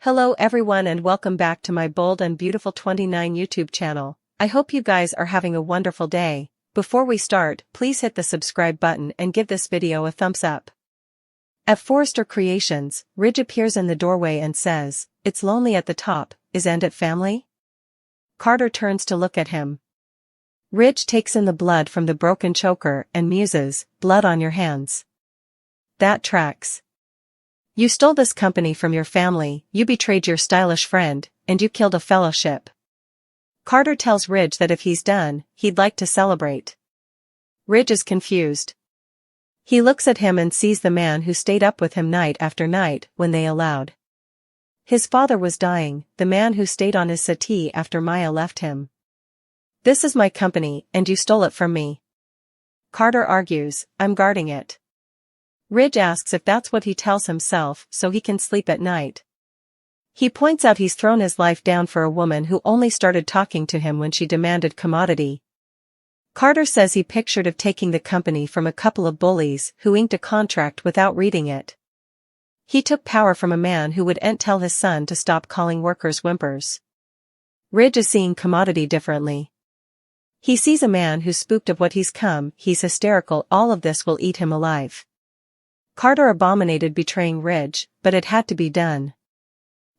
Hello everyone and welcome back to my Bold and Beautiful 29 YouTube channel. I hope you guys are having a wonderful day. Before we start, please hit the subscribe button and give this video a thumbs up. At Forrester Creations, Ridge appears in the doorway and says, "It's lonely at the top, isn't it, family?" Carter turns to look at him. Ridge takes in the blood from the broken choker and muses, "Blood on your hands. That tracks. You stole this company from your family, you betrayed your stylish friend, and you killed a fellowship." Carter tells Ridge that if he's done, he'd like to celebrate. Ridge is confused. He looks at him and sees the man who stayed up with him night after night when they allowed. His father was dying, the man who stayed on his settee after Maya left him. "This is my company, and you stole it from me." Carter argues, "I'm guarding it." Ridge asks if that's what he tells himself so he can sleep at night. He points out he's thrown his life down for a woman who only started talking to him when she demanded commodity. Carter says he pictured of taking the company from a couple of bullies who inked a contract without reading it. He took power from a man who wouldn't tell his son to stop calling workers whimpers. Ridge is seeing commodity differently. He sees a man who's spooked of what he's come, he's hysterical, all of this will eat him alive. Carter abominated betraying Ridge, but it had to be done.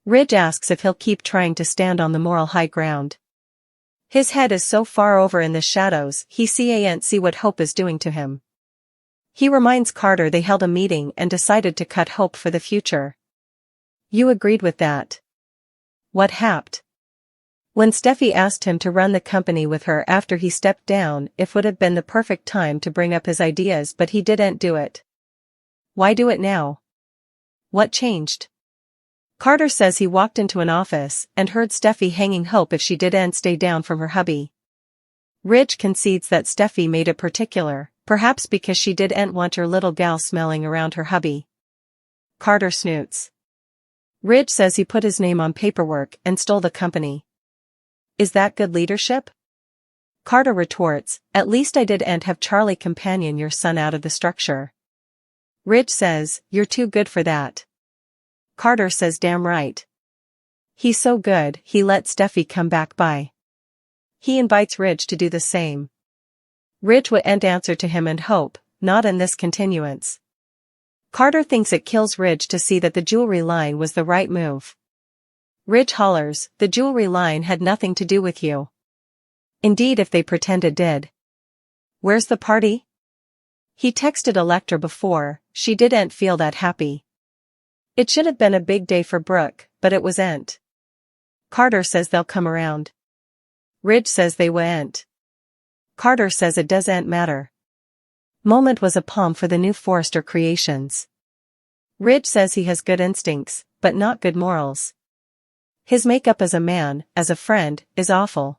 Ridge asks if he'll keep trying to stand on the moral high ground. His head is so far over in the shadows he can't see what Hope is doing to him. He reminds Carter they held a meeting and decided to cut Hope for the future. "You agreed with that. What happened?" When Steffi asked him to run the company with her after he stepped down, it would have been the perfect time to bring up his ideas, but he didn't do it. Why do it now? What changed? Carter says he walked into an office and heard Steffi hanging Hope if she didn't stay down from her hubby. Ridge concedes that Steffi made it particular, perhaps because she didn't want her little gal smelling around her hubby. Carter snoots. Ridge says he put his name on paperwork and stole the company. Is that good leadership? Carter retorts, "At least I didn't have Charlie companion your son out of the structure." Ridge says, "You're too good for that." Carter says, "Damn right. He's so good, he let Steffi come back by." He invites Ridge to do the same. Ridge wouldn't answer to him and Hope, not in this continuance. Carter thinks it kills Ridge to see that the jewelry line was the right move. Ridge hollers, "The jewelry line had nothing to do with you." Indeed, if they pretend it did. Where's the party? He texted Electra before, she didn't feel that happy. It should have been a big day for Brooke, but it wasn't. Carter says they'll come around. Ridge says they won't. Carter says it doesn't matter. Moment was a palm for the new Forrester Creations. Ridge says he has good instincts, but not good morals. His makeup as a man, as a friend, is awful.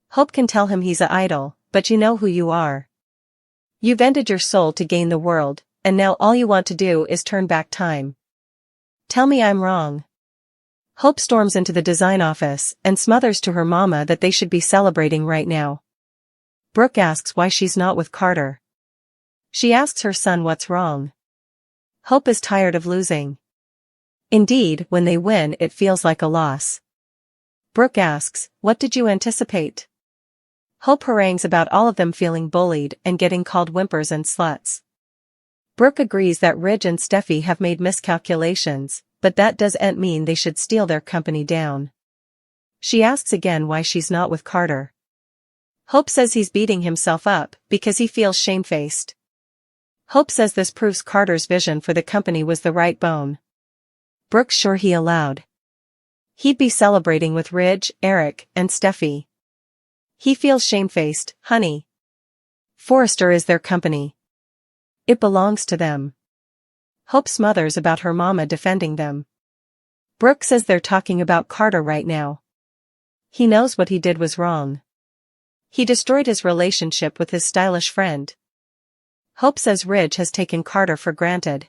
Hope can tell him he's an idol, but you know who you are. You've ended your soul to gain the world, and now all you want to do is turn back time. Tell me I'm wrong. Hope storms into the design office and smothers to her mama that they should be celebrating right now. Brooke asks why she's not with Carter. She asks her son what's wrong. Hope is tired of losing. Indeed, when they win it feels like a loss. Brooke asks, "What did you anticipate?" Hope harangues about all of them feeling bullied and getting called whimpers and sluts. Brooke agrees that Ridge and Steffi have made miscalculations, but that doesn't mean they should steal their company down. She asks again why she's not with Carter. Hope says he's beating himself up because he feels shamefaced. Hope says this proves Carter's vision for the company was the right bone. Brooke's sure he allowed. He'd be celebrating with Ridge, Eric, and Steffi. He feels shamefaced, honey. Forrester is their company. It belongs to them. Hope smothers about her mama defending them. Brooke says they're talking about Carter right now. He knows what he did was wrong. He destroyed his relationship with his stylish friend. Hope says Ridge has taken Carter for granted.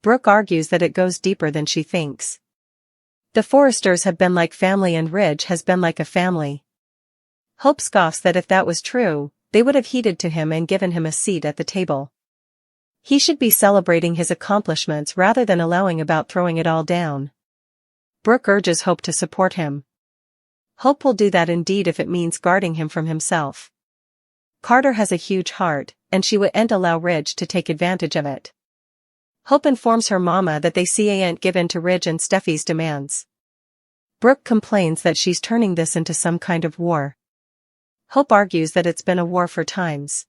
Brooke argues that it goes deeper than she thinks. The Forresters have been like family and Ridge has been like a family. Hope scoffs that if that was true, they would have heeded to him and given him a seat at the table. He should be celebrating his accomplishments rather than allowing about throwing it all down. Brooke urges Hope to support him. Hope will do that indeed if it means guarding him from himself. Carter has a huge heart, and she wouldn't allow Ridge to take advantage of it. Hope informs her mama that they can't give in to Ridge and Steffi's demands. Brooke complains that she's turning this into some kind of war. Hope argues that it's been a war for times.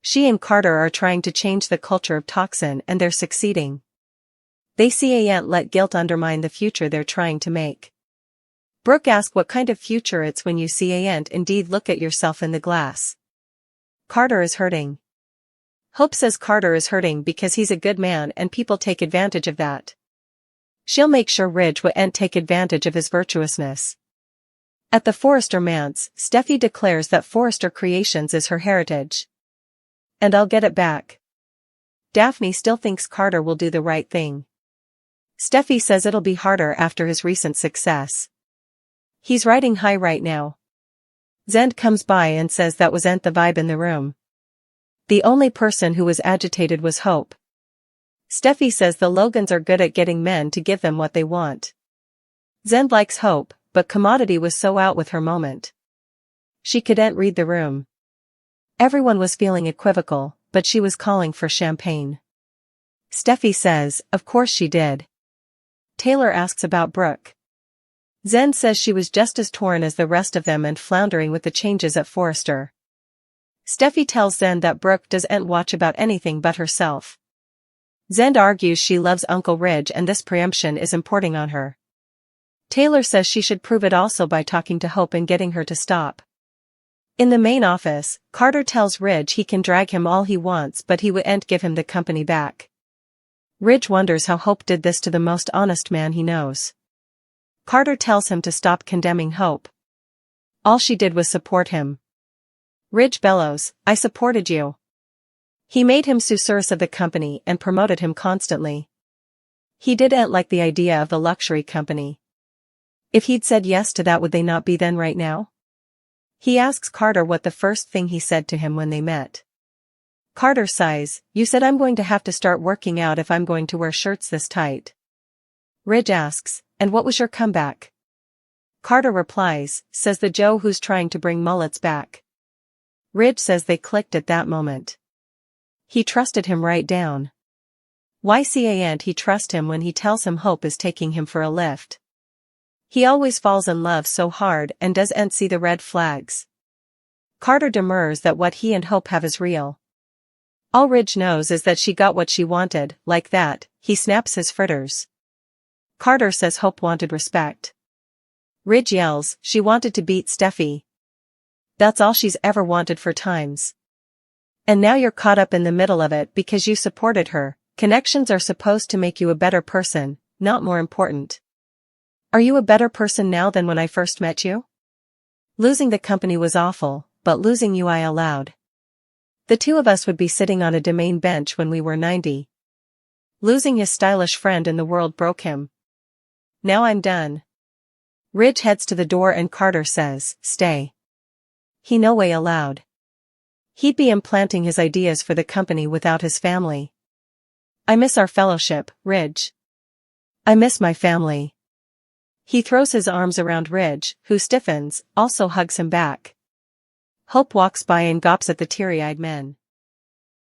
She and Carter are trying to change the culture of Toxin and they're succeeding. They can't let guilt undermine the future they're trying to make. Brooke asks what kind of future it's when you can't indeed look at yourself in the glass. Carter is hurting. Hope says Carter is hurting because he's a good man and people take advantage of that. She'll make sure Ridge won't take advantage of his virtuousness. At the Forrester manse, Steffi declares that Forrester Creations is her heritage. And I'll get it back. Daphne still thinks Carter will do the right thing. Steffi says it'll be harder after his recent success. He's riding high right now. Zend comes by and says that wasn't the vibe in the room. The only person who was agitated was Hope. Steffi says the Logans are good at getting men to give them what they want. Zend likes Hope, but Commodity was so out with her moment. She couldn't read the room. Everyone was feeling equivocal, but she was calling for champagne. Steffi says, of course she did. Taylor asks about Brooke. Zend says she was just as torn as the rest of them and floundering with the changes at Forrester. Steffi tells Zend that Brooke doesn't watch about anything but herself. Zend argues she loves Uncle Ridge and this preemption is importing on her. Taylor says she should prove it also by talking to Hope and getting her to stop. In the main office, Carter tells Ridge he can drag him all he wants but he wouldn't give him the company back. Ridge wonders how Hope did this to the most honest man he knows. Carter tells him to stop condemning Hope. All she did was support him. Ridge bellows, I supported you. He made him sous of the company and promoted him constantly. He didn't like the idea of the luxury company. If he'd said yes to that, would they not be then right now? He asks Carter what the first thing he said to him when they met. Carter sighs, you said I'm going to have to start working out if I'm going to wear shirts this tight. Ridge asks, and what was your comeback? Carter replies, says the Joe who's trying to bring mullets back. Ridge says they clicked at that moment. He trusted him right down. Why can't he trust him when he tells him Hope is taking him for a lift? He always falls in love so hard and doesn't see the red flags. Carter demurs that what he and Hope have is real. All Ridge knows is that she got what she wanted, like that, he snaps his fritters. Carter says Hope wanted respect. Ridge yells, she wanted to beat Steffi. That's all she's ever wanted for times. And now you're caught up in the middle of it because you supported her. Connections are supposed to make you a better person, not more important. Are you a better person now than when I first met you? Losing the company was awful, but losing you I allowed. The two of us would be sitting on a domain bench when we were 90. Losing his stylish friend in the world broke him. Now I'm done. Ridge heads to the door and Carter says, stay. He no way allowed. He'd be implanting his ideas for the company without his family. I miss our fellowship, Ridge. I miss my family. He throws his arms around Ridge, who stiffens, also hugs him back. Hope walks by and gawps at the teary-eyed men.